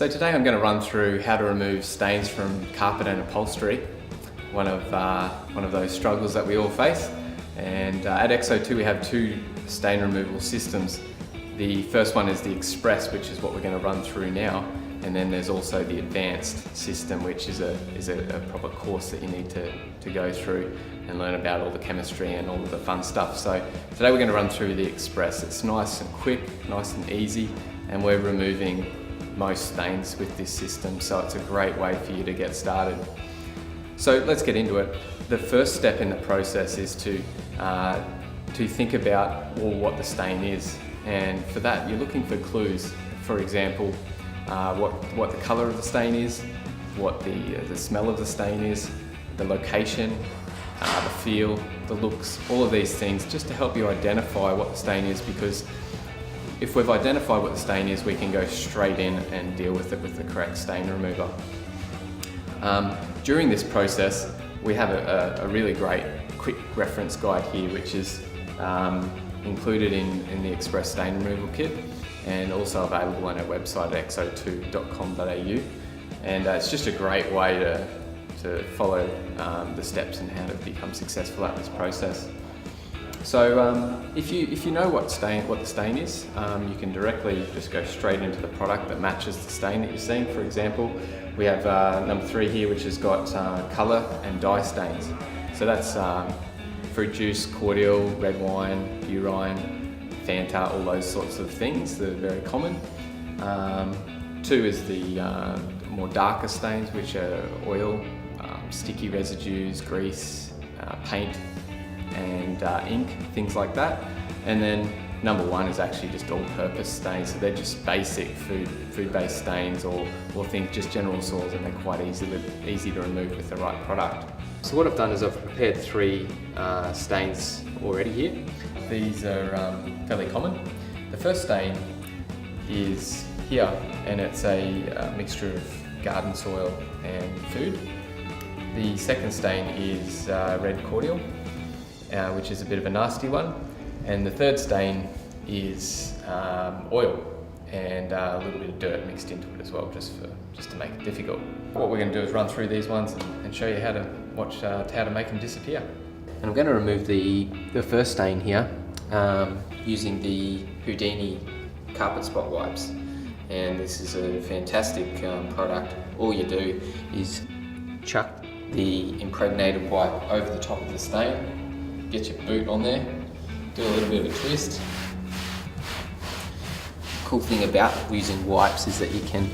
So today I'm going to run through how to remove stains from carpet and upholstery, one of those struggles that we all face. And at XO2 we have two stain removal systems. The first one is the Express, which is what we're going to run through now, and then there's also the Advanced system, which is a proper course that you need to go through and learn about all the chemistry and all of the fun stuff. So today we're going to run through the Express. It's nice and quick, nice and easy, and we're removing most stains with this system, so it's a great way for you to get started. So let's get into it. The first step in the process is to think about what the stain is, and for that you're looking for clues. For example, what the colour of the stain is, what the smell of the stain is, the location, the feel, the looks, all of these things, just to help you identify what the stain is, because if we've identified what the stain is, we can go straight in and deal with it with the correct stain remover. During this process, we have a really great quick reference guide here, which is included in the Express Stain Removal Kit, and also available on our website at xo2.com.au. And it's just a great way to follow the steps and how to become successful at this process. So if you know what the stain is, you can directly just go straight into the product that matches the stain that you're seeing. For example, we have number 3 here, which has got colour and dye stains. So that's fruit juice, cordial, red wine, urine, Fanta, all those sorts of things that are very common. 2 is the more darker stains, which are oil, sticky residues, grease, paint, and ink, things like that. And then number 1 is actually just all-purpose stains, so they're just basic food-based stains, or think just general soils, and they're quite easy to remove with the right product. So what I've done is I've prepared 3 stains already here. These are fairly common. The first stain is here, and it's a mixture of garden soil and food. The second stain is red cordial, which is a bit of a nasty one. And the third stain is oil and a little bit of dirt mixed into it as well, just to make it difficult. What we're going to do is run through these ones and show you how to make them disappear. And I'm going to remove the first stain here using the Houdini carpet spot wipes. And this is a fantastic product. All you do is chuck the impregnated wipe over the top of the stain, get your boot on there, do a little bit of a twist. Cool thing about using wipes is that you can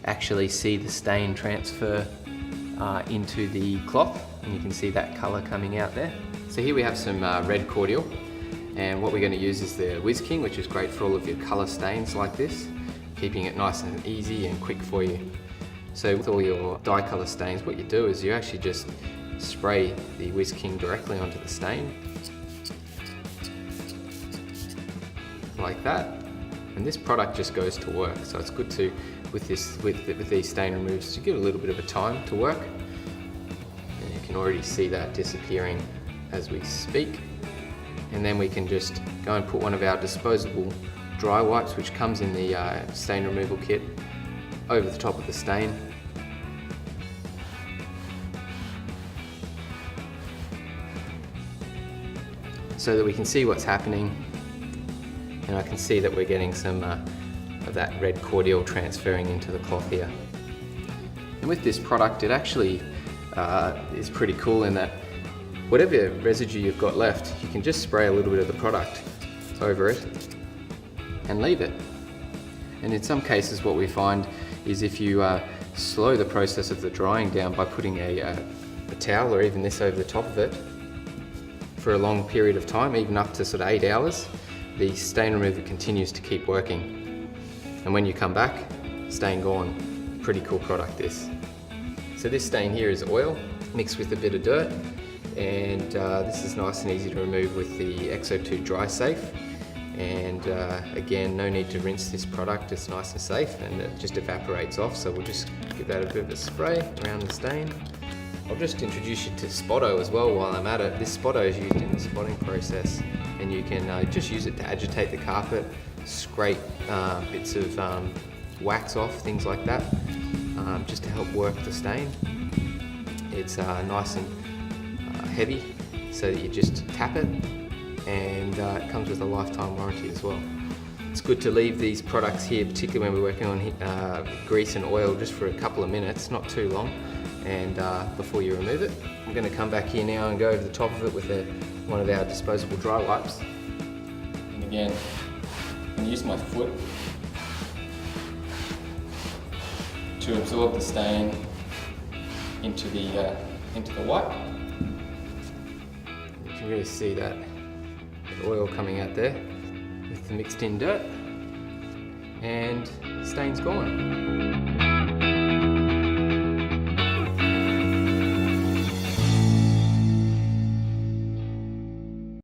actually see the stain transfer into the cloth, and you can see that colour coming out there. So here we have some red cordial, and what we're going to use is the Whiz King, which is great for all of your colour stains like this, keeping it nice and easy and quick for you. So with all your dye colour stains, what you do is you actually just spray the Whiz King directly onto the stain, like that, and this product just goes to work. So it's good to, with these stain removers, to give it a little bit of a time to work, and you can already see that disappearing as we speak. And then we can just go and put one of our disposable dry wipes, which comes in the stain removal kit, over the top of the stain. So that we can see what's happening, and I can see that we're getting some of that red cordial transferring into the cloth here. And with this product, it actually is pretty cool in that whatever residue you've got left, you can just spray a little bit of the product over it and leave it. And in some cases what we find is if you slow the process of the drying down by putting a towel or even this over the top of it for a long period of time, even up to sort of 8 hours, the stain remover continues to keep working. And when you come back, stain gone. Pretty cool product this. So this stain here is oil mixed with a bit of dirt, and this is nice and easy to remove with the XO2 Dry Safe. And again, no need to rinse this product, it's nice and safe, and it just evaporates off. So we'll just give that a bit of a spray around the stain. I'll just introduce you to Spotto as well while I'm at it. This Spotto is used in the spotting process, and you can just use it to agitate the carpet, scrape bits of wax off, things like that, just to help work the stain. It's nice and heavy, so that you just tap it, and it comes with a lifetime warranty as well. It's good to leave these products here, particularly when we're working on grease and oil, just for a couple of minutes, not too long, and before you remove it. I'm going to come back here now and go over the top of it with one of our disposable dry wipes. And again, I'm going to use my foot to absorb the stain into the wipe. You can really see that oil coming out there with the mixed in dirt, and the stain's gone.